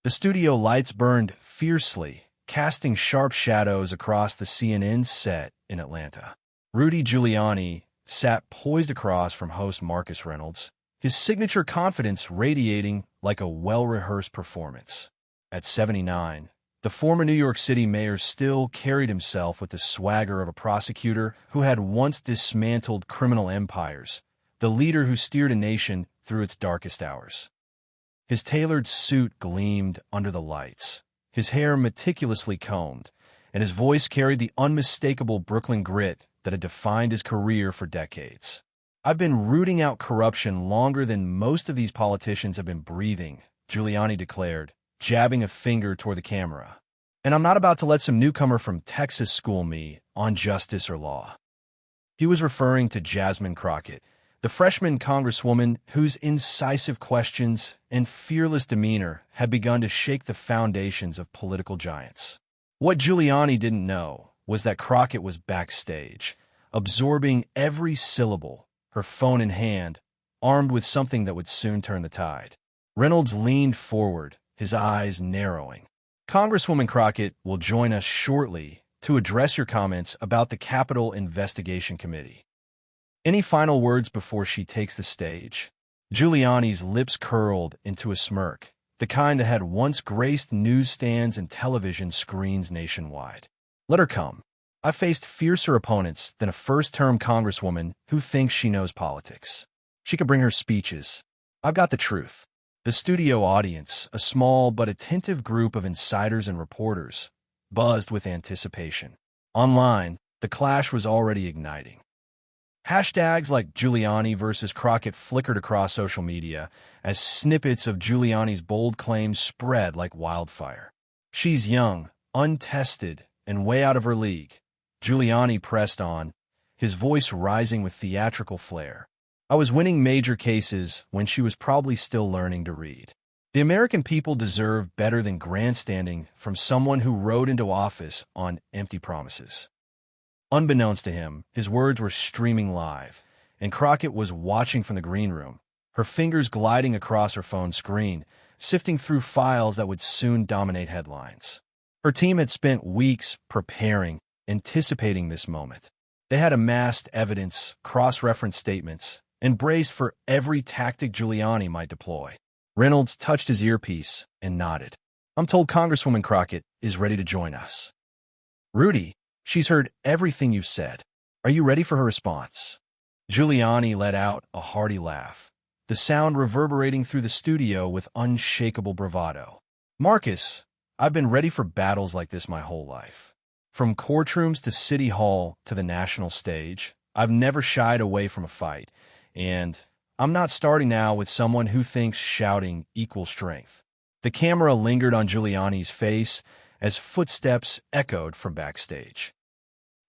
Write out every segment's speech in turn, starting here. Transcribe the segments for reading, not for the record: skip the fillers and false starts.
The studio lights burned fiercely, casting sharp shadows across the CNN set in Atlanta. Rudy Giuliani sat poised across from host Marcus Reynolds, his signature confidence radiating like a well-rehearsed performance. At 79, the former New York City mayor still carried himself with the swagger of a prosecutor who had once dismantled criminal empires, the leader who steered a nation through its darkest hours. His tailored suit gleamed under the lights, his hair meticulously combed, and his voice carried the unmistakable Brooklyn grit that had defined his career for decades. "I've been rooting out corruption longer than most of these politicians have been breathing," Giuliani declared, jabbing a finger toward the camera. "And I'm not about to let some newcomer from Texas school me on justice or law." He was referring to JASMINE CROCKETT, the freshman Congresswoman whose incisive questions and fearless demeanor had begun to shake the foundations of political giants. What Giuliani didn't know was that Crockett was backstage, absorbing every syllable, her phone in hand, armed with something that would soon turn the tide. Reynolds leaned forward, his eyes narrowing. "Congresswoman Crockett will join us shortly to address your comments about the Capitol Investigation Committee. Any final words before she takes the stage?" Giuliani's lips curled into a smirk, the kind that had once graced newsstands and television screens nationwide. "Let her come. I've faced fiercer opponents than a first-term congresswoman who thinks she knows politics. She can bring her speeches. I've got the truth." The studio audience, a small but attentive group of insiders and reporters, buzzed with anticipation. Online, the clash was already igniting. Hashtags like Giuliani versus Crockett flickered across social media as snippets of Giuliani's bold claims spread like wildfire. "She's young, untested, and way out of her league," Giuliani pressed on, his voice rising with theatrical flair. "I was winning major cases when she was probably still learning to read." The American people deserve better than grandstanding from someone who rode into office on empty promises. Unbeknownst to him, his words were streaming live, and Crockett was watching from the green room, her fingers gliding across her phone screen, sifting through files that would soon dominate headlines. Her team had spent weeks preparing, anticipating this moment. They had amassed evidence, cross-referenced statements, and braced for every tactic Giuliani might deploy. Reynolds touched his earpiece and nodded. "I'm told Congresswoman Crockett is ready to join us." "Rudy, she's heard everything you've said. Are you ready for her response?" Giuliani let out a hearty laugh, the sound reverberating through the studio with unshakable bravado. "Marcus, I've been ready for battles like this my whole life. From courtrooms to City Hall to the national stage, I've never shied away from a fight, and I'm not starting now with someone who thinks shouting equals strength." The camera lingered on Giuliani's face as footsteps echoed from backstage.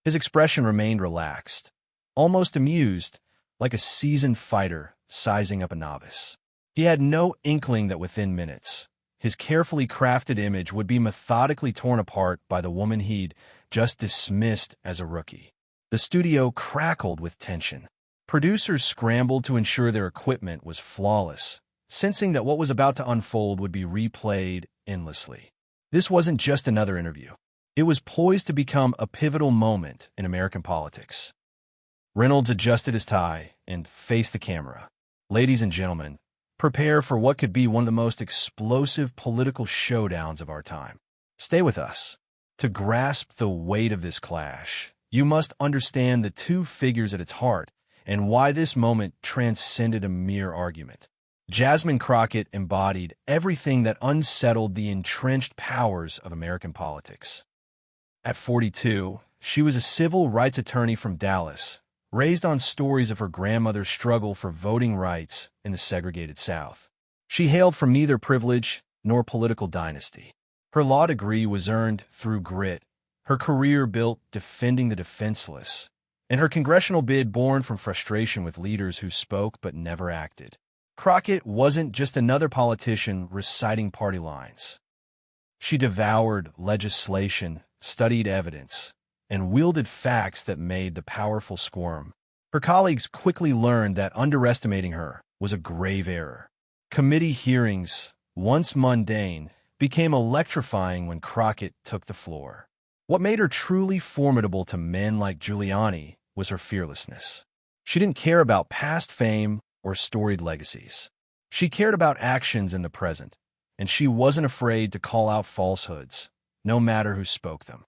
His expression remained relaxed, almost amused, like a seasoned fighter sizing up a novice. He had no inkling that within minutes, his carefully crafted image would be methodically torn apart by the woman he'd just dismissed as a rookie. The studio crackled with tension. Producers scrambled to ensure their equipment was flawless, sensing that what was about to unfold would be replayed endlessly. This wasn't just another interview. It was poised to become a pivotal moment in American politics. Reynolds adjusted his tie and faced the camera. "Ladies and gentlemen, prepare for what could be one of the most explosive political showdowns of our time. Stay with us. To grasp the weight of this clash, you must understand the two figures at its heart and why this moment transcended a mere argument." JASMINE CROCKETT embodied everything that unsettled the entrenched powers of American politics. At 42, she was a civil rights attorney from Dallas, raised on stories of her grandmother's struggle for voting rights in the segregated South. She hailed from neither privilege nor political dynasty. Her law degree was earned through grit, her career built defending the defenseless, and her congressional bid born from frustration with leaders who spoke but never acted. Crockett wasn't just another politician reciting party lines. She devoured legislation, studied evidence, and wielded facts that made the powerful squirm. Her colleagues quickly learned that underestimating her was a grave error. Committee hearings, once mundane, became electrifying when Crockett took the floor. What made her truly formidable to men like Giuliani was her fearlessness. She didn't care about past fame or storied legacies. She cared about actions in the present, and she wasn't afraid to call out falsehoods, no matter who spoke them.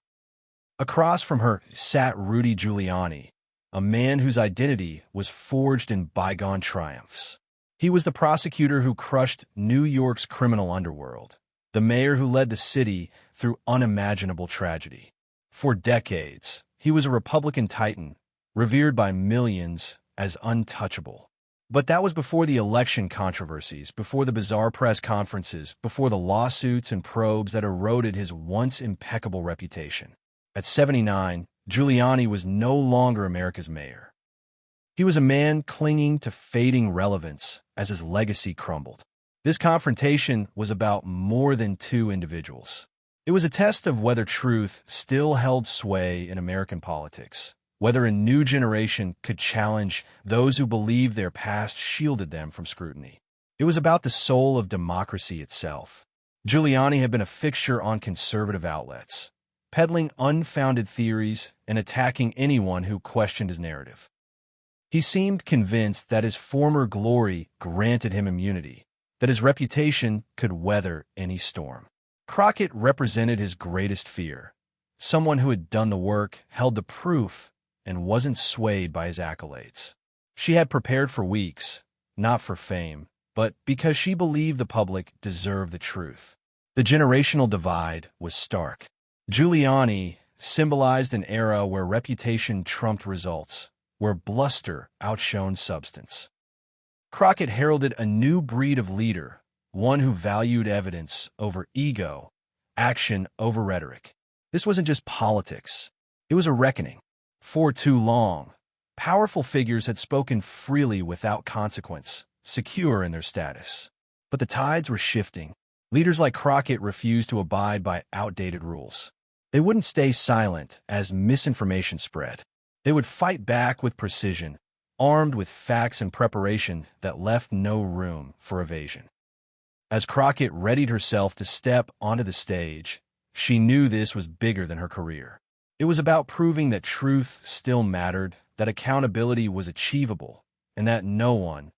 Across from her sat Rudy Giuliani, a man whose identity was forged in bygone triumphs. He was the prosecutor who crushed New York's criminal underworld, the mayor who led the city through unimaginable tragedy. For decades, he was a Republican titan, revered by millions as untouchable. But that was before the election controversies, before the bizarre press conferences, before the lawsuits and probes that eroded his once impeccable reputation. At 79, Giuliani was no longer America's mayor. He was a man clinging to fading relevance as his legacy crumbled. This confrontation was about more than two individuals. It was a test of whether truth still held sway in American politics, whether a new generation could challenge those who believed their past shielded them from scrutiny. It was about the soul of democracy itself. Giuliani had been a fixture on conservative outlets, peddling unfounded theories and attacking anyone who questioned his narrative. He seemed convinced that his former glory granted him immunity, that his reputation could weather any storm. Crockett represented his greatest fear, someone who had done the work, held the proof, and wasn't swayed by his accolades. She had prepared for weeks, not for fame, but because she believed the public deserved the truth. The generational divide was stark. Giuliani symbolized an era where reputation trumped results, where bluster outshone substance. Crockett heralded a new breed of leader, one who valued evidence over ego, action over rhetoric. This wasn't just politics. It was a reckoning. For too long, powerful figures had spoken freely without consequence, secure in their status. But the tides were shifting. Leaders like Crockett refused to abide by outdated rules. They wouldn't stay silent as misinformation spread. They would fight back with precision, armed with facts and preparation that left no room for evasion. As Crockett readied herself to step onto the stage, she knew this was bigger than her career. It was about proving that truth still mattered, that accountability was achievable, and that no one,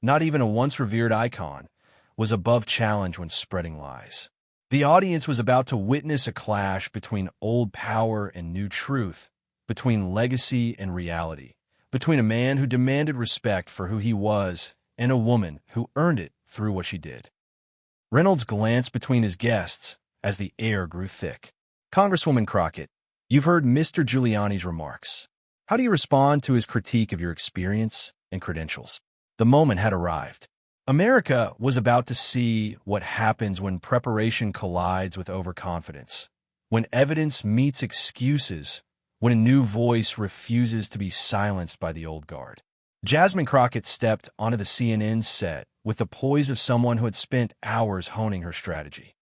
not even a once-revered icon, was above challenge when spreading lies. The audience was about to witness a clash between old power and new truth, between legacy and reality, between a man who demanded respect for who he was and a woman who earned it through what she did. Reynolds glanced between his guests as the air grew thick. "Congresswoman Crockett, you've heard Mr. Giuliani's remarks. How do you respond to his critique of your experience and credentials?" The moment had arrived. America was about to see what happens when preparation collides with overconfidence, when evidence meets excuses, when a new voice refuses to be silenced by the old guard. JASMINE CROCKETT stepped onto the CNN set with the poise of someone who had spent hours honing her strategy.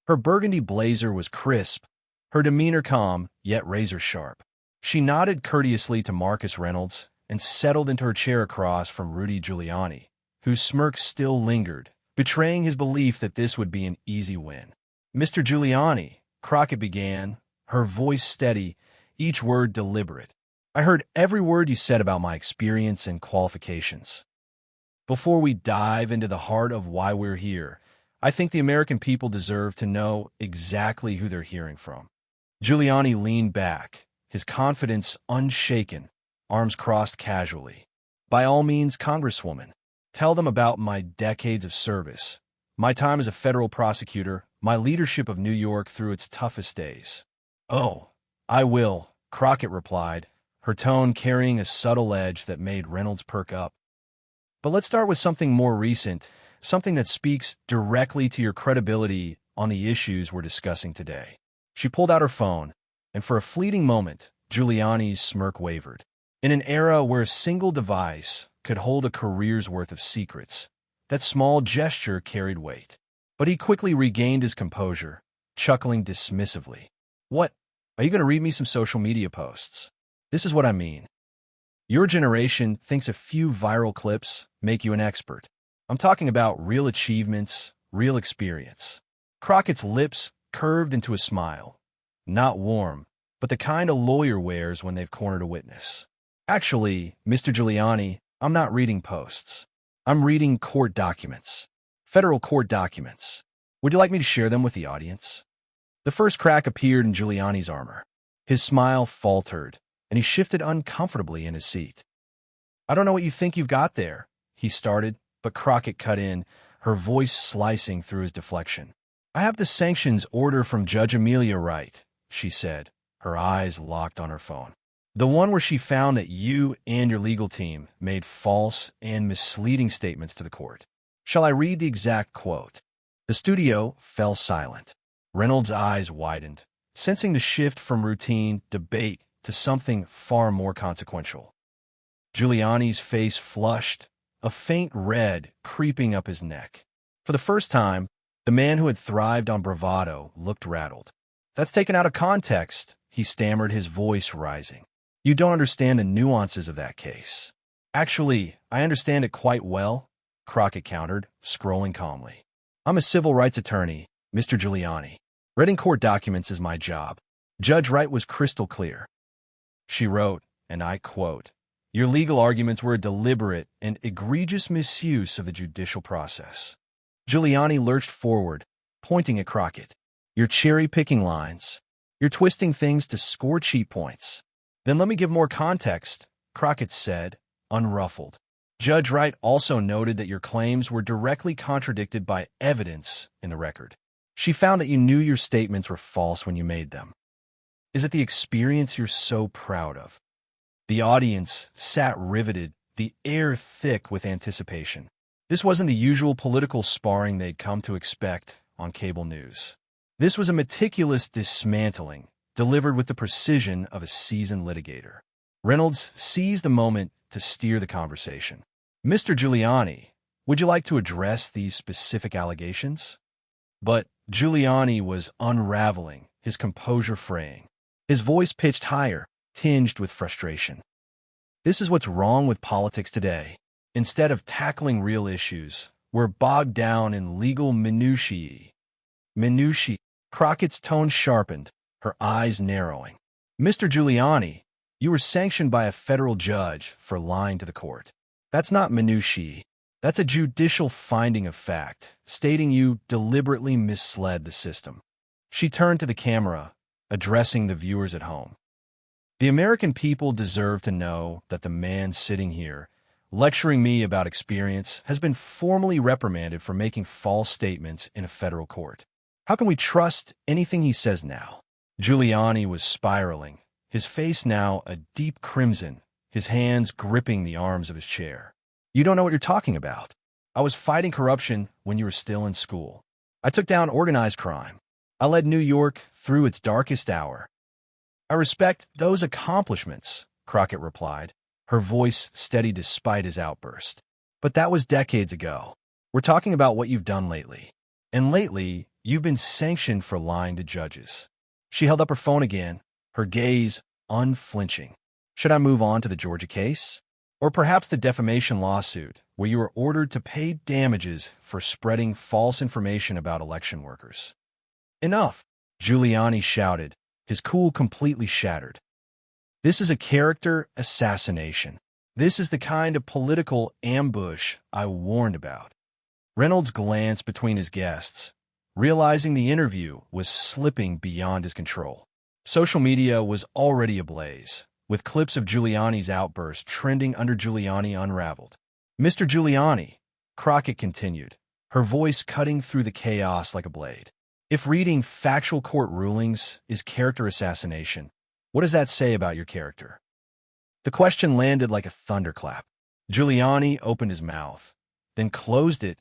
Her burgundy blazer was crisp, her demeanor calm, yet razor-sharp. She nodded courteously to Marcus Reynolds and settled into her chair across from Rudy Giuliani, whose smirk still lingered, betraying his belief that this would be an easy win. "Mr. Giuliani," Crockett began, her voice steady, each word deliberate. "I heard every word you said about my experience and qualifications. Before we dive into the heart of why we're here, I think the American people deserve to know exactly who they're hearing from." Giuliani leaned back, his confidence unshaken, arms crossed casually. "By all means, Congresswoman, tell them about my decades of service, my time as a federal prosecutor, my leadership of New York through its toughest days." "Oh, I will," Crockett replied, her tone carrying a subtle edge that made Reynolds perk up. "But let's start with something more recent, something that speaks directly to your credibility on the issues we're discussing today." She pulled out her phone, and for a fleeting moment, Giuliani's smirk wavered. In an era where a single device could hold a career's worth of secrets, that small gesture carried weight. But he quickly regained his composure, chuckling dismissively. "What? Are you going to read me some social media posts? This is what I mean. Your generation thinks a few viral clips make you an expert. I'm talking about real achievements, real experience. Crockett's lips curved into a smile. Not warm, but the kind a lawyer wears when they've cornered a witness. Actually, Mr. Giuliani, I'm not reading posts. I'm reading court documents. Federal court documents. Would you like me to share them with the audience? The first crack appeared in Giuliani's armor. His smile faltered, and he shifted uncomfortably in his seat. I don't know what you think you've got there, he started, but Crockett cut in, her voice slicing through his deflection. I have the sanctions order from Judge Amelia Wright, she said, her eyes locked on her phone. The one where she found that you and your legal team made false and misleading statements to the court. Shall I read the exact quote? The studio fell silent. Reynolds' eyes widened, sensing the shift from routine debate to something far more consequential. Giuliani's face flushed, a faint red creeping up his neck. For the first time, the man who had thrived on bravado looked rattled. That's taken out of context, he stammered, his voice rising. You don't understand the nuances of that case. Actually, I understand it quite well, Crockett countered, scrolling calmly. I'm a civil rights attorney, Mr. Giuliani. Reading court documents is my job. Judge Wright was crystal clear. She wrote, and I quote, your legal arguments were a deliberate and egregious misuse of the judicial process. Giuliani lurched forward, pointing at Crockett. You're cherry-picking lines. You're twisting things to score cheap points. Then let me give more context, Crockett said, unruffled. Judge Wright also noted that your claims were directly contradicted by evidence in the record. She found that you knew your statements were false when you made them. Is it the experience you're so proud of? The audience sat riveted, the air thick with anticipation. This wasn't the usual political sparring they'd come to expect on cable news. This was a meticulous dismantling, delivered with the precision of a seasoned litigator. Reynolds seized the moment to steer the conversation. Mr. Giuliani, would you like to address these specific allegations? But Giuliani was unraveling, his composure fraying. His voice pitched higher, tinged with frustration. This is what's wrong with politics today. Instead of tackling real issues, we're bogged down in legal minutiae. Minutiae. Crockett's tone sharpened, her eyes narrowing. Mr. Giuliani, you were sanctioned by a federal judge for lying to the court. That's not minutiae. That's a judicial finding of fact, stating you deliberately misled the system. She turned to the camera, addressing the viewers at home. The American people deserve to know that the man sitting here, lecturing me about experience, has been formally reprimanded for making false statements in a federal court. How can we trust anything he says now? Giuliani was spiraling, his face now a deep crimson, his hands gripping the arms of his chair. You don't know what you're talking about. I was fighting corruption when you were still in school. I took down organized crime. I led New York through its darkest hour. I respect those accomplishments, Crockett replied, her voice steady despite his outburst. But that was decades ago. We're talking about what you've done lately. And lately, you've been sanctioned for lying to judges. She held up her phone again, her gaze unflinching. Should I move on to the Georgia case? Or perhaps the defamation lawsuit, where you were ordered to pay damages for spreading false information about election workers? Enough, Giuliani shouted, his cool completely shattered. This is a character assassination. This is the kind of political ambush I warned about. Reynolds glanced between his guests, realizing the interview was slipping beyond his control. Social media was already ablaze, with clips of Giuliani's outburst trending under Giuliani Unraveled. Mr. Giuliani, Crockett continued, her voice cutting through the chaos like a blade. If reading factual court rulings is character assassination, what does that say about your character? The question landed like a thunderclap. Giuliani opened his mouth, then closed it,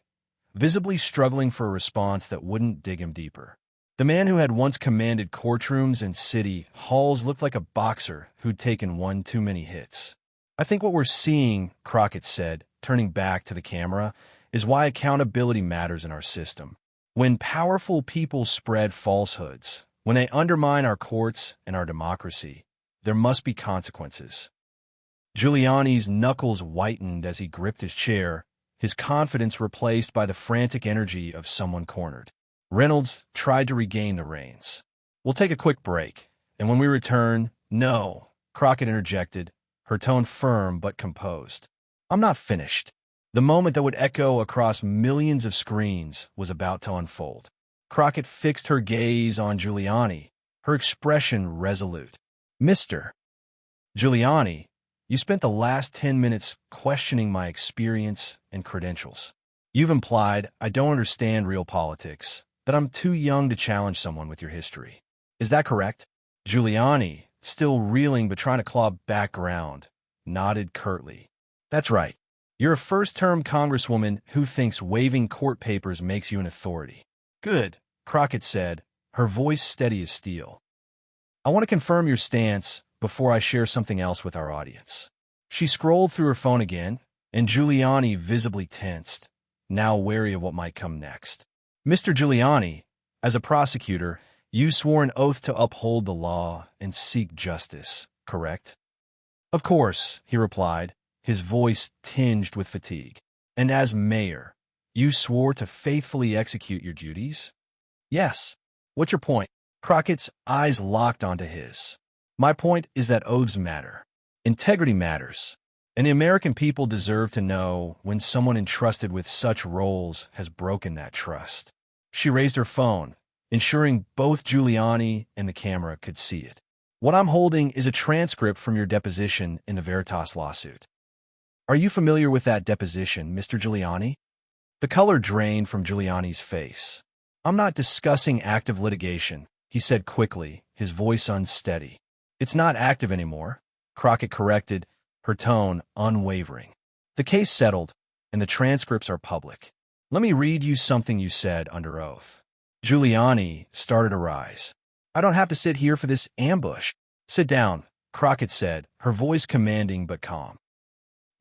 visibly struggling for a response that wouldn't dig him deeper. The man who had once commanded courtrooms and city halls looked like a boxer who'd taken one too many hits. I think what we're seeing, Crockett said, turning back to the camera, is why accountability matters in our system. When powerful people spread falsehoods, when they undermine our courts and our democracy, there must be consequences. Giuliani's knuckles whitened as he gripped his chair, his confidence replaced by the frantic energy of someone cornered. Reynolds tried to regain the reins. "We'll take a quick break, and when we return—" "No," Crockett interjected, her tone firm but composed. "I'm not finished." The moment that would echo across millions of screens was about to unfold. Crockett fixed her gaze on Giuliani, her expression resolute. "Mr. Giuliani, you spent the last 10 minutes questioning my experience and credentials. You've implied I don't understand real politics, that I'm too young to challenge someone with your history. Is that correct?" Giuliani, still reeling but trying to claw back ground, nodded curtly. "That's right. You're a first-term Congresswoman who thinks waving court papers makes you an authority." "Good," Crockett said, her voice steady as steel. "I want to confirm your stance before I share something else with our audience." She scrolled through her phone again, and Giuliani visibly tensed, now wary of what might come next. "Mr. Giuliani, as a prosecutor, you swore an oath to uphold the law and seek justice, correct?" "Of course," he replied, his voice tinged with fatigue. "And as mayor, you swore to faithfully execute your duties?" "Yes." "What's your point?" Crockett's eyes locked onto his. "My point is that oaths matter. Integrity matters. And the American people deserve to know when someone entrusted with such roles has broken that trust." She raised her phone, ensuring both Giuliani and the camera could see it. "What I'm holding is a transcript from your deposition in the Veritas lawsuit. Are you familiar with that deposition, Mr. Giuliani?" The color drained from Giuliani's face. "I'm not discussing active litigation," he said quickly, his voice unsteady. "It's not active anymore," Crockett corrected, her tone unwavering. "The case settled, and the transcripts are public. Let me read you something you said under oath." Giuliani started to rise. "I don't have to sit here for this ambush." "Sit down," Crockett said, her voice commanding but calm.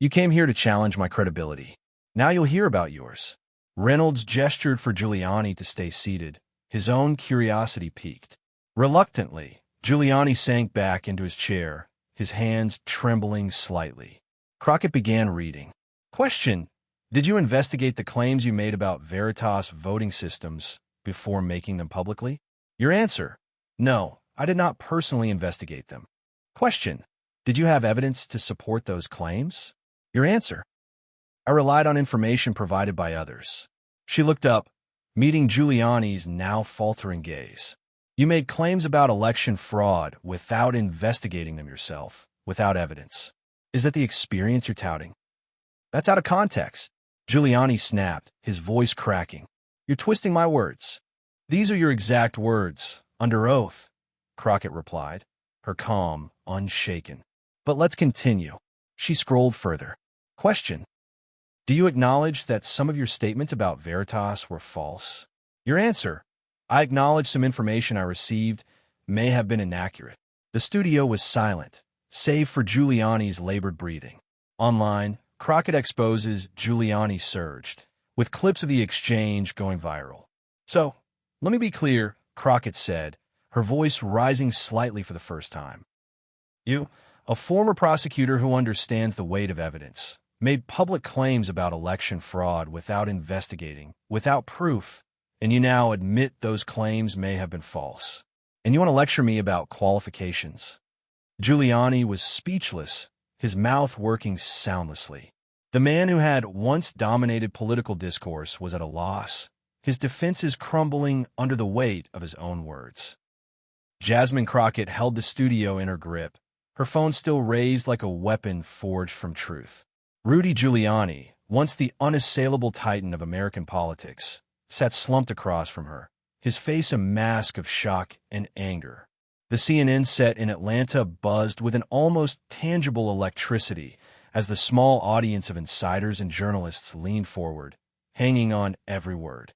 "You came here to challenge my credibility. Now you'll hear about yours." Reynolds gestured for Giuliani to stay seated, his own curiosity piqued. Reluctantly, Giuliani sank back into his chair, his hands trembling slightly. Crockett began reading. "Question: Did you investigate the claims you made about Veritas voting systems before making them publicly?" Your answer: "No, I did not personally investigate them." Question: Did you have evidence to support those claims? Your answer: "I relied on information provided by others." She looked up, meeting Giuliani's now faltering gaze. "You made claims about election fraud without investigating them yourself, without evidence. Is that the experience you're touting?" "That's out of context," Giuliani snapped, his voice cracking. "You're twisting my words." "These are your exact words, under oath," Crockett replied, her calm unshaken. "But let's continue." She scrolled further. Question: Do you acknowledge that some of your statements about Veritas were false? Your answer: I acknowledge some information I received may have been inaccurate. The studio was silent, save for Giuliani's labored breathing. Online, Crockett exposes Giuliani surged, with clips of the exchange going viral. "So, let me be clear," Crockett said, her voice rising slightly for the first time. "You, a former prosecutor who understands the weight of evidence, made public claims about election fraud without investigating, without proof, and you now admit those claims may have been false. And you want to lecture me about qualifications?" Giuliani was speechless, his mouth working soundlessly. The man who had once dominated political discourse was at a loss, his defenses crumbling under the weight of his own words. Jasmine Crockett held the studio in her grip, her phone still raised like a weapon forged from truth. Rudy Giuliani, once the unassailable titan of American politics, sat slumped across from her, his face a mask of shock and anger. The CNN set in Atlanta buzzed with an almost tangible electricity as the small audience of insiders and journalists leaned forward, hanging on every word.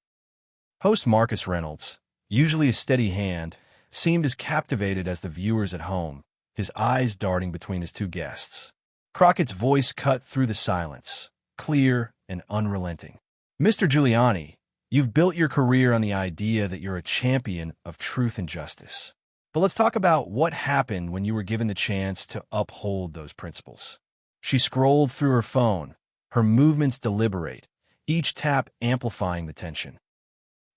Host Marcus Reynolds, usually a steady hand, seemed as captivated as the viewers at home, his eyes darting between his two guests. Crockett's voice cut through the silence, clear and unrelenting. "Mr. Giuliani, you've built your career on the idea that you're a champion of truth and justice. But let's talk about what happened when you were given the chance to uphold those principles." She scrolled through her phone, her movements deliberate, each tap amplifying the tension.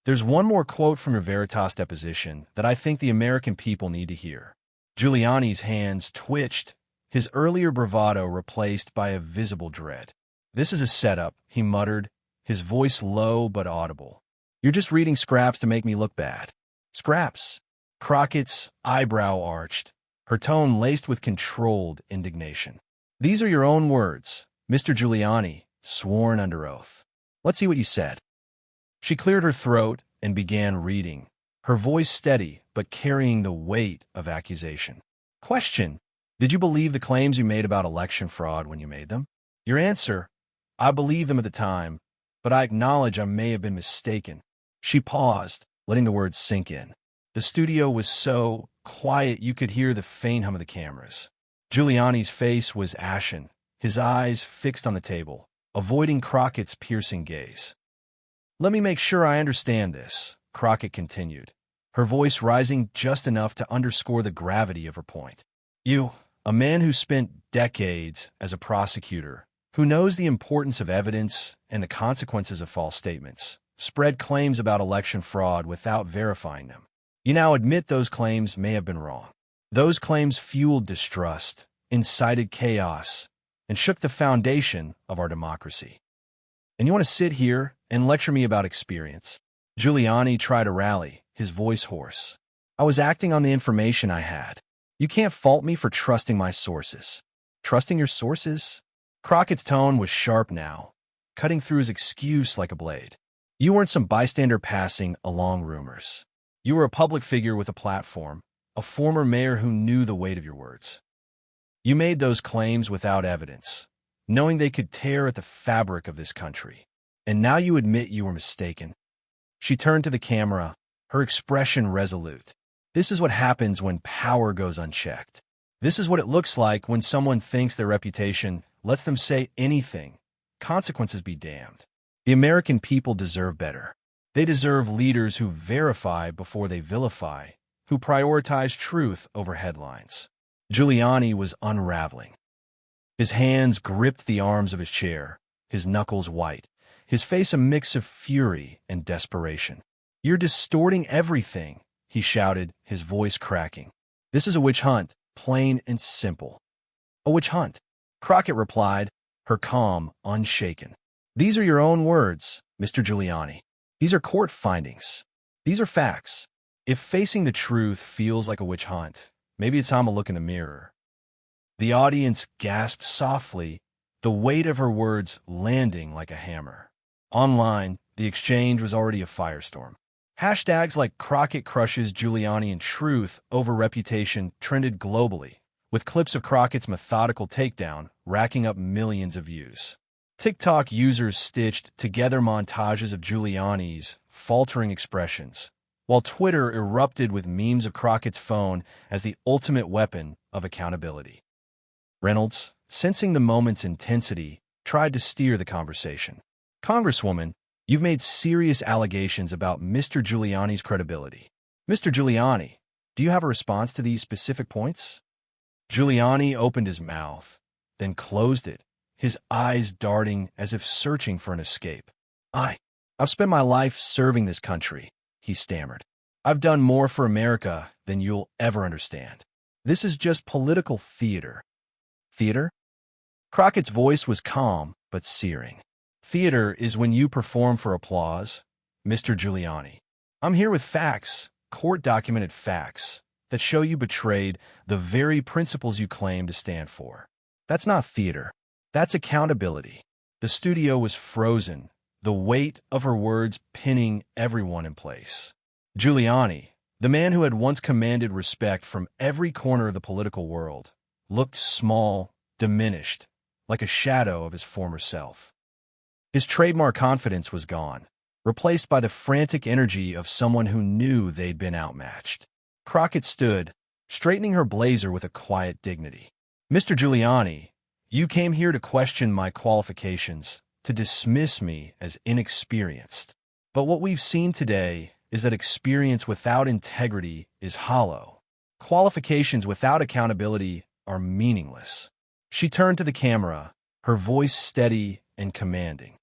There's one more quote from your Veritas deposition that I think the American people need to hear. Giuliani's hands twitched, his earlier bravado replaced by a visible dread. "This is a setup," he muttered, his voice low but audible. "You're just reading scraps to make me look bad." "Scraps?" Crockett's eyebrow arched, her tone laced with controlled indignation. "These are your own words, Mr. Giuliani, sworn under oath. Let's see what you said." She cleared her throat and began reading, her voice steady but carrying the weight of accusation. Question: did you believe the claims you made about election fraud when you made them? Your answer: I believed them at the time, but I acknowledge I may have been mistaken. She paused, letting the words sink in. The studio was so quiet you could hear the faint hum of the cameras. Giuliani's face was ashen, his eyes fixed on the table, avoiding Crockett's piercing gaze. "Let me make sure I understand this," Crockett continued, her voice rising just enough to underscore the gravity of her point. "You, a man who spent decades as a prosecutor, who knows the importance of evidence and the consequences of false statements, spread claims about election fraud without verifying them. You now admit those claims may have been wrong. Those claims fueled distrust, incited chaos, and shook the foundation of our democracy. And you want to sit here and lecture me about experience?" Giuliani tried to rally, his voice hoarse. "I was acting on the information I had. You can't fault me for trusting my sources." "Trusting your sources?" Crockett's tone was sharp now, cutting through his excuse like a blade. "You weren't some bystander passing along rumors. You were a public figure with a platform, a former mayor who knew the weight of your words. You made those claims without evidence, knowing they could tear at the fabric of this country. And now you admit you were mistaken." She turned to the camera, her expression resolute. "This is what happens when power goes unchecked. This is what it looks like when someone thinks their reputation lets them say anything. Consequences be damned. The American people deserve better. They deserve leaders who verify before they vilify, who prioritize truth over headlines." Giuliani was unraveling. His hands gripped the arms of his chair, his knuckles white, his face a mix of fury and desperation. "You're distorting everything," he shouted, his voice cracking. "This is a witch hunt, plain and simple." "A witch hunt?" Crockett replied, her calm unshaken. "These are your own words, Mr. Giuliani. These are court findings. These are facts. If facing the truth feels like a witch hunt, maybe it's time to look in the mirror." The audience gasped softly, the weight of her words landing like a hammer. Online, the exchange was already a firestorm. Hashtags like Crockett crushes Giuliani and truth over reputation trended globally, with clips of Crockett's methodical takedown racking up millions of views. TikTok users stitched together montages of Giuliani's faltering expressions, while Twitter erupted with memes of Crockett's phone as the ultimate weapon of accountability. Reynolds, sensing the moment's intensity, tried to steer the conversation. "Congresswoman, you've made serious allegations about Mr. Giuliani's credibility. Mr. Giuliani, do you have a response to these specific points?" Giuliani opened his mouth, then closed it, his eyes darting as if searching for an escape. I've spent my life serving this country," he stammered. "I've done more for America than you'll ever understand. This is just political theater." "Theater?" Crockett's voice was calm but searing. "Theater is when you perform for applause, Mr. Giuliani. I'm here with facts, court-documented facts, that show you betrayed the very principles you claim to stand for. That's not theater. That's accountability." The studio was frozen, the weight of her words pinning everyone in place. Giuliani, the man who had once commanded respect from every corner of the political world, looked small, diminished, like a shadow of his former self. His trademark confidence was gone, replaced by the frantic energy of someone who knew they'd been outmatched. Crockett stood, straightening her blazer with a quiet dignity. "Mr. Giuliani, you came here to question my qualifications, to dismiss me as inexperienced. But what we've seen today is that experience without integrity is hollow. Qualifications without accountability are meaningless." She turned to the camera, her voice steady and commanding.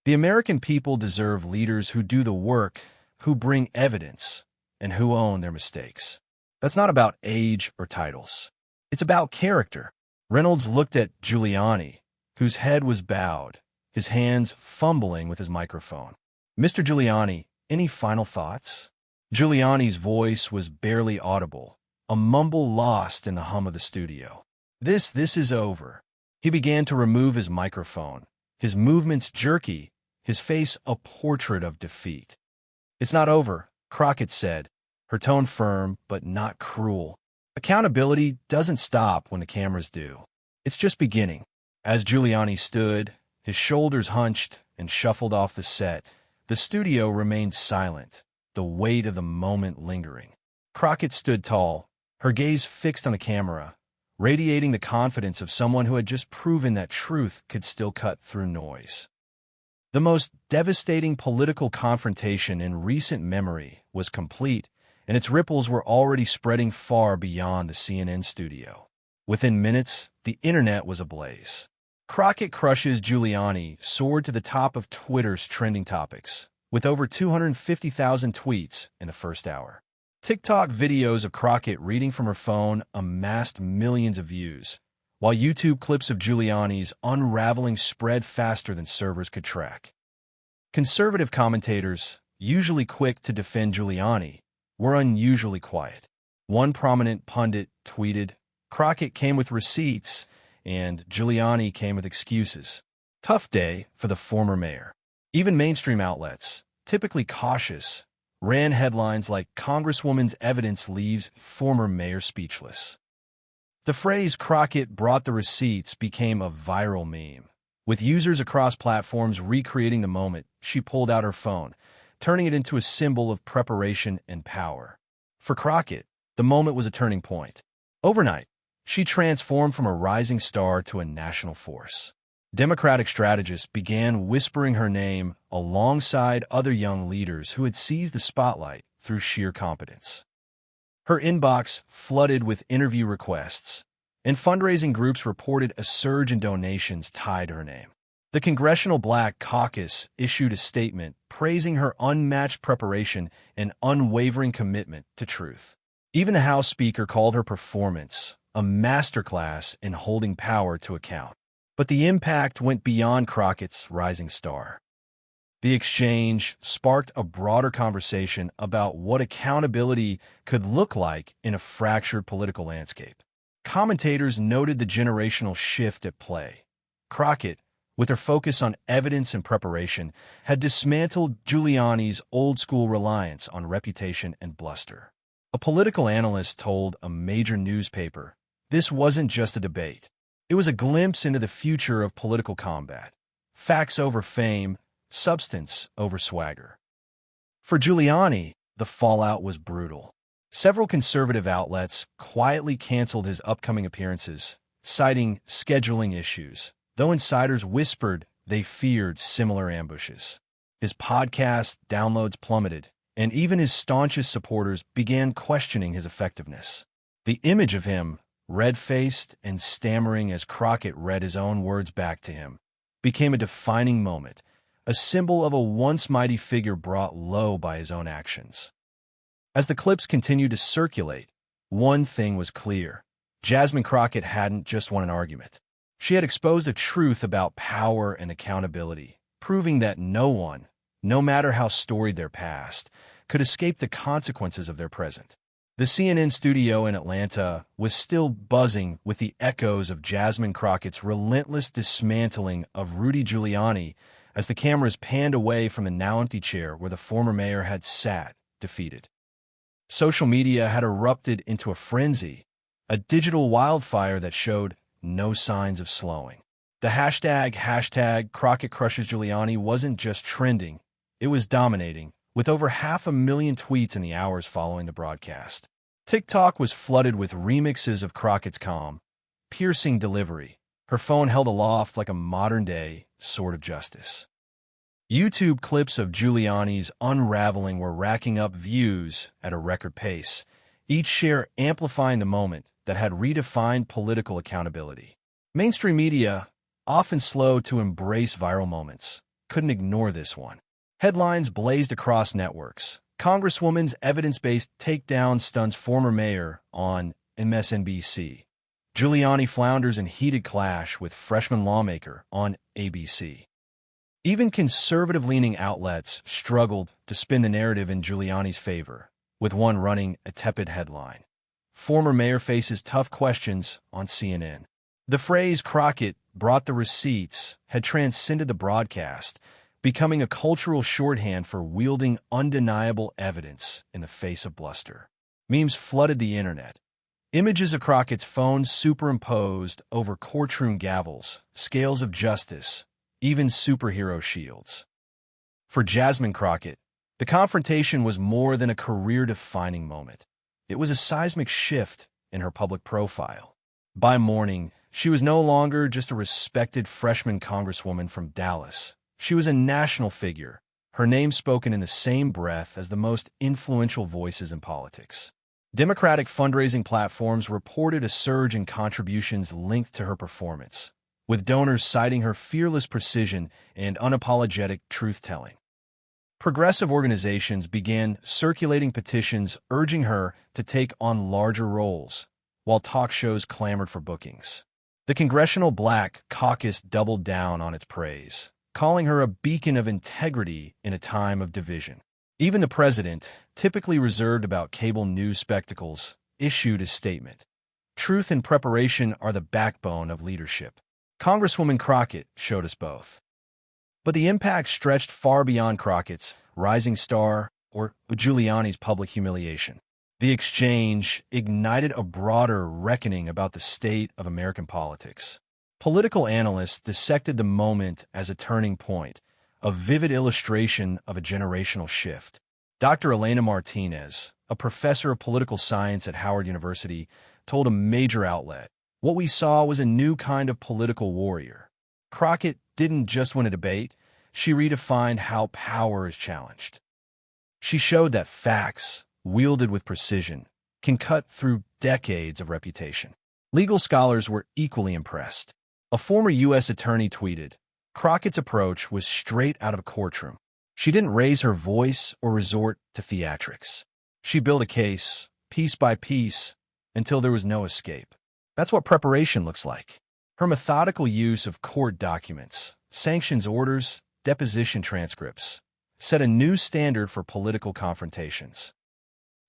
"The American people deserve leaders who do the work, who bring evidence and who own their mistakes. That's not about age or titles. It's about character. Reynolds looked at Giuliani, whose head was bowed, his hands fumbling with his microphone. "Mr. Giuliani, any final thoughts?" Giuliani's voice was barely audible, a mumble lost in the hum of the studio. This is over." He began to remove his microphone, his movements jerky, his face a portrait of defeat. "It's not over," Crockett said, her tone firm but not cruel. "Accountability doesn't stop when the cameras do. It's just beginning." As Giuliani stood, his shoulders hunched, and shuffled off the set, the studio remained silent, the weight of the moment lingering. Crockett stood tall, her gaze fixed on the camera, radiating the confidence of someone who had just proven that truth could still cut through noise. The most devastating political confrontation in recent memory was complete, and its ripples were already spreading far beyond the CNN studio. Within minutes, the internet was ablaze. Crockett crushes Giuliani soared to the top of Twitter's trending topics, with over 250,000 tweets in the first hour. TikTok videos of Crockett reading from her phone amassed millions of views, while YouTube clips of Giuliani's unraveling spread faster than servers could track. Conservative commentators, usually quick to defend Giuliani, were unusually quiet. One prominent pundit tweeted, "Crockett came with receipts, and Giuliani came with excuses." Tough day for the former mayor. Even mainstream outlets, typically cautious, ran headlines like "Congresswoman's evidence leaves former mayor speechless." The phrase "Crockett brought the receipts" became a viral meme, with users across platforms recreating the moment she pulled out her phone, turning it into a symbol of preparation and power. For Crockett, the moment was a turning point. Overnight, she transformed from a rising star to a national force. Democratic strategists began whispering her name alongside other young leaders who had seized the spotlight through sheer competence. Her inbox flooded with interview requests, and fundraising groups reported a surge in donations tied to her name. The Congressional Black Caucus issued a statement praising her unmatched preparation and unwavering commitment to truth. Even the House Speaker called her performance a masterclass in holding power to account. But the impact went beyond Crockett's rising star. The exchange sparked a broader conversation about what accountability could look like in a fractured political landscape. Commentators noted the generational shift at play. Crockett, with her focus on evidence and preparation, had dismantled Giuliani's old-school reliance on reputation and bluster. A political analyst told a major newspaper, "This wasn't just a debate. It was a glimpse into the future of political combat. Facts over fame, substance over swagger." For Giuliani, the fallout was brutal. Several conservative outlets quietly canceled his upcoming appearances, citing scheduling issues, though insiders whispered they feared similar ambushes. His podcast downloads plummeted, and even his staunchest supporters began questioning his effectiveness. The image of him, red-faced and stammering as Crockett read his own words back to him, became a defining moment, a symbol of a once mighty figure brought low by his own actions. As the clips continued to circulate, one thing was clear. JASMINE CROCKETT hadn't just won an argument. She had exposed a truth about power and accountability, proving that no one, no matter how storied their past, could escape the consequences of their present. The CNN studio in Atlanta was still buzzing with the echoes of JASMINE CROCKETT's relentless dismantling of Rudy Giuliani as the cameras panned away from the now empty chair where the former mayor had sat, defeated. Social media had erupted into a frenzy, a digital wildfire that showed no signs of slowing. The hashtag Crockett crushes Giuliani wasn't just trending, it was dominating, with over 500,000 tweets in the hours following the broadcast. TikTok was flooded with remixes of Crockett's calm, piercing delivery, her phone held aloft like a modern-day sword of justice. YouTube clips of Giuliani's unraveling were racking up views at a record pace, each share amplifying the moment that had redefined political accountability. Mainstream media, often slow to embrace viral moments, couldn't ignore this one. Headlines blazed across networks, Congresswoman's evidence-based takedown stuns former mayor on MSNBC. Giuliani flounders in heated clash with freshman lawmaker on ABC. Even conservative-leaning outlets struggled to spin the narrative in Giuliani's favor, with one running a tepid headline. Former mayor faces tough questions on CNN. The phrase "Crockett brought the receipts" had transcended the broadcast, becoming a cultural shorthand for wielding undeniable evidence in the face of bluster. Memes flooded the internet. Images of Crockett's phone superimposed over courtroom gavels, scales of justice, even superhero shields. For JASMINE CROCKETT, the confrontation was more than a career-defining moment. It was a seismic shift in her public profile. By morning, she was no longer just a respected freshman congresswoman from Dallas. She was a national figure, her name spoken in the same breath as the most influential voices in politics. Democratic fundraising platforms reported a surge in contributions linked to her performance, with donors citing her fearless precision and unapologetic truth-telling. Progressive organizations began circulating petitions urging her to take on larger roles, while talk shows clamored for bookings. The Congressional Black Caucus doubled down on its praise, calling her a beacon of integrity in a time of division. Even the president, typically reserved about cable news spectacles, issued a statement. Truth and preparation are the backbone of leadership. Congresswoman Crockett showed us both. But the impact stretched far beyond Crockett's rising star or Giuliani's public humiliation. The exchange ignited a broader reckoning about the state of American politics. Political analysts dissected the moment as a turning point, a vivid illustration of a generational shift. Dr. Elena Martinez, a professor of political science at Howard University, told a major outlet, "What we saw was a new kind of political warrior." Crockett didn't just win a debate, she redefined how power is challenged. She showed that facts, wielded with precision, can cut through decades of reputation. Legal scholars were equally impressed. A former U.S. attorney tweeted, "Crockett's approach was straight out of a courtroom. She didn't raise her voice or resort to theatrics. She built a case, piece by piece, until there was no escape." That's what preparation looks like. Her methodical use of court documents, sanctions orders, deposition transcripts, set a new standard for political confrontations.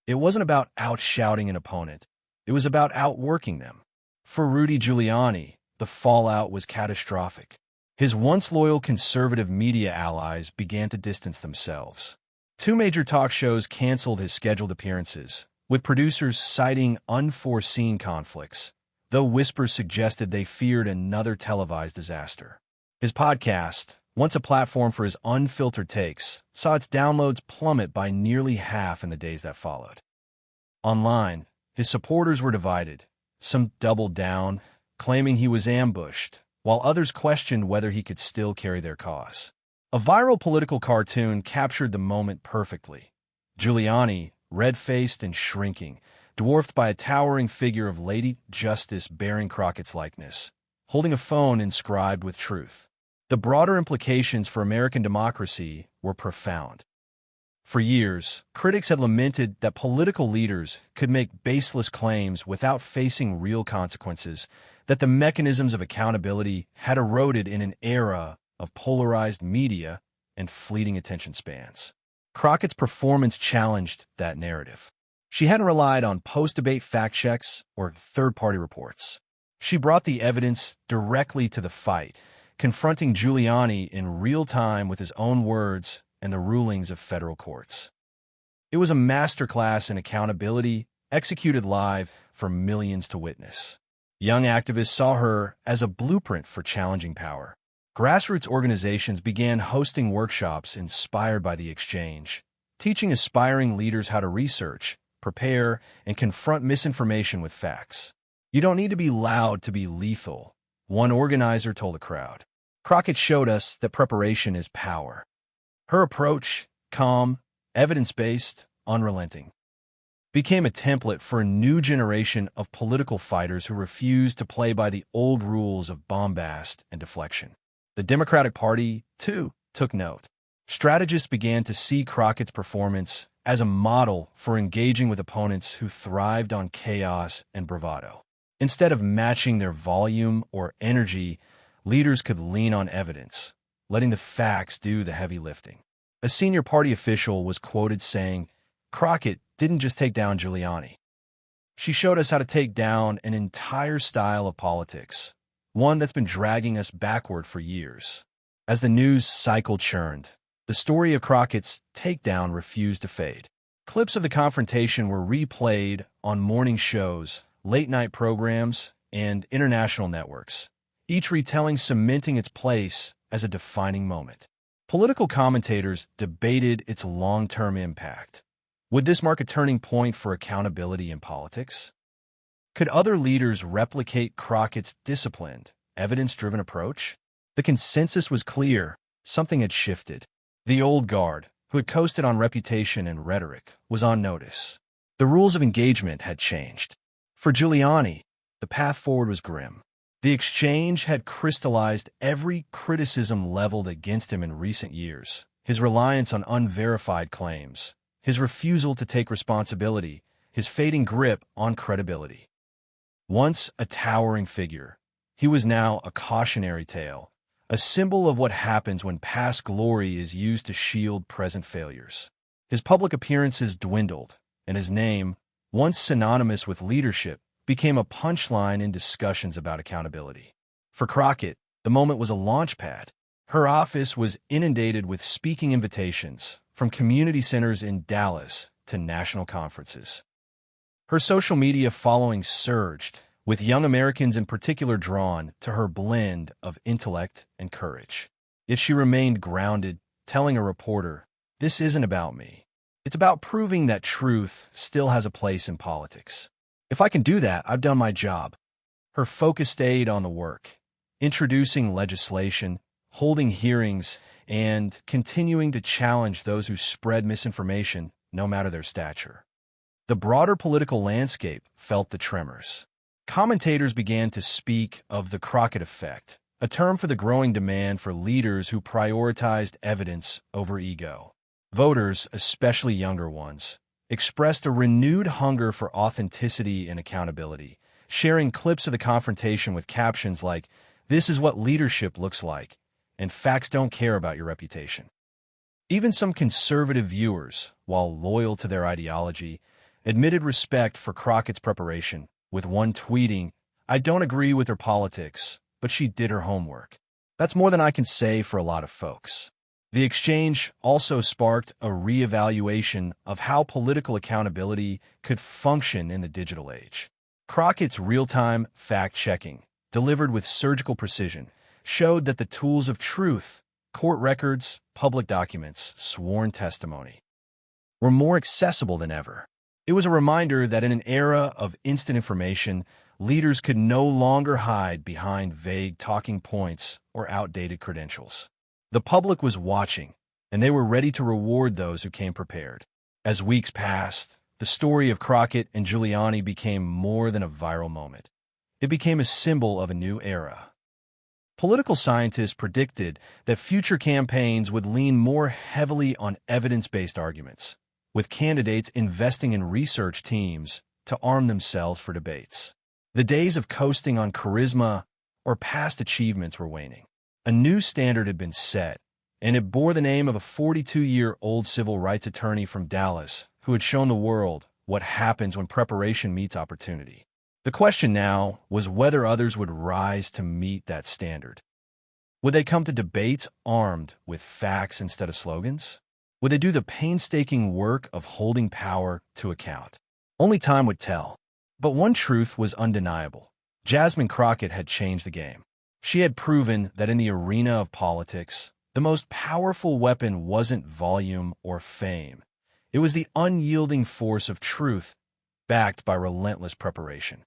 It wasn't about outshouting an opponent. It was about outworking them. For Rudy Giuliani, the fallout was catastrophic. His once loyal conservative media allies began to distance themselves. 2 major talk shows canceled his scheduled appearances, with producers citing unforeseen conflicts, though whispers suggested they feared another televised disaster. His podcast, once a platform for his unfiltered takes, saw its downloads plummet by nearly half in the days that followed. Online, his supporters were divided. Some doubled down, claiming he was ambushed, while others questioned whether he could still carry their cause. A viral political cartoon captured the moment perfectly. Giuliani, red-faced and shrinking, dwarfed by a towering figure of Lady Justice bearing Crockett's likeness, holding a phone inscribed with truth. The broader implications for American democracy were profound. For years, critics had lamented that political leaders could make baseless claims without facing real consequences, that the mechanisms of accountability had eroded in an era of polarized media and fleeting attention spans. Crockett's performance challenged that narrative. She hadn't relied on post-debate fact-checks or third-party reports. She brought the evidence directly to the fight, confronting Giuliani in real time with his own words and the rulings of federal courts. It was a masterclass in accountability, executed live for millions to witness. Young activists saw her as a blueprint for challenging power. Grassroots organizations began hosting workshops inspired by the exchange, teaching aspiring leaders how to research, prepare, and confront misinformation with facts. "You don't need to be loud to be lethal," one organizer told the crowd. Crockett showed us that preparation is power. Her approach, calm, evidence-based, unrelenting, became a template for a new generation of political fighters who refused to play by the old rules of bombast and deflection. The Democratic Party, too, took note. Strategists began to see Crockett's performance as a model for engaging with opponents who thrived on chaos and bravado. Instead of matching their volume or energy, leaders could lean on evidence, letting the facts do the heavy lifting. A senior party official was quoted saying, "Crockett didn't just take down Giuliani. She showed us how to take down an entire style of politics, one that's been dragging us backward for years." As the news cycle churned, the story of Crockett's takedown refused to fade. Clips of the confrontation were replayed on morning shows, late-night programs, and international networks, each retelling cementing its place as a defining moment. Political commentators debated its long-term impact. Would this mark a turning point for accountability in politics? Could other leaders replicate Crockett's disciplined, evidence-driven approach? The consensus was clear. Something had shifted. The old guard, who had coasted on reputation and rhetoric, was on notice. The rules of engagement had changed. For Giuliani, the path forward was grim. The exchange had crystallized every criticism leveled against him in recent years. His reliance on unverified claims, his refusal to take responsibility, his fading grip on credibility. Once a towering figure, he was now a cautionary tale, a symbol of what happens when past glory is used to shield present failures. His public appearances dwindled, and his name, once synonymous with leadership, became a punchline in discussions about accountability. For Crockett, the moment was a launchpad. Her office was inundated with speaking invitations, from community centers in Dallas to national conferences. Her social media following surged, with young Americans in particular drawn to her blend of intellect and courage. Yet she remained grounded, telling a reporter, "This isn't about me. It's about proving that truth still has a place in politics. If I can do that, I've done my job." Her focus stayed on the work, introducing legislation, holding hearings, and continuing to challenge those who spread misinformation, no matter their stature. The broader political landscape felt the tremors. Commentators began to speak of the Crockett effect, a term for the growing demand for leaders who prioritized evidence over ego. Voters, especially younger ones, expressed a renewed hunger for authenticity and accountability, sharing clips of the confrontation with captions like, "This is what leadership looks like," and "Facts don't care about your reputation." Even some conservative viewers, while loyal to their ideology, admitted respect for Crockett's preparation, with one tweeting, "I don't agree with her politics, but she did her homework." That's more than I can say for a lot of folks. The exchange also sparked a reevaluation of how political accountability could function in the digital age. Crockett's real-time fact-checking, delivered with surgical precision, showed that the tools of truth, court records, public documents, sworn testimony, were more accessible than ever. It was a reminder that in an era of instant information, leaders could no longer hide behind vague talking points or outdated credentials. The public was watching, and they were ready to reward those who came prepared. As weeks passed, the story of Crockett and Giuliani became more than a viral moment. It became a symbol of a new era. Political scientists predicted that future campaigns would lean more heavily on evidence-based arguments, with candidates investing in research teams to arm themselves for debates. The days of coasting on charisma or past achievements were waning. A new standard had been set, and it bore the name of a 42-year-old civil rights attorney from Dallas who had shown the world what happens when preparation meets opportunity. The question now was whether others would rise to meet that standard. Would they come to debates armed with facts instead of slogans? Would they do the painstaking work of holding power to account? Only time would tell. But one truth was undeniable. JASMINE CROCKETT had changed the game. She had proven that in the arena of politics, the most powerful weapon wasn't volume or fame. It was the unyielding force of truth, backed by relentless preparation.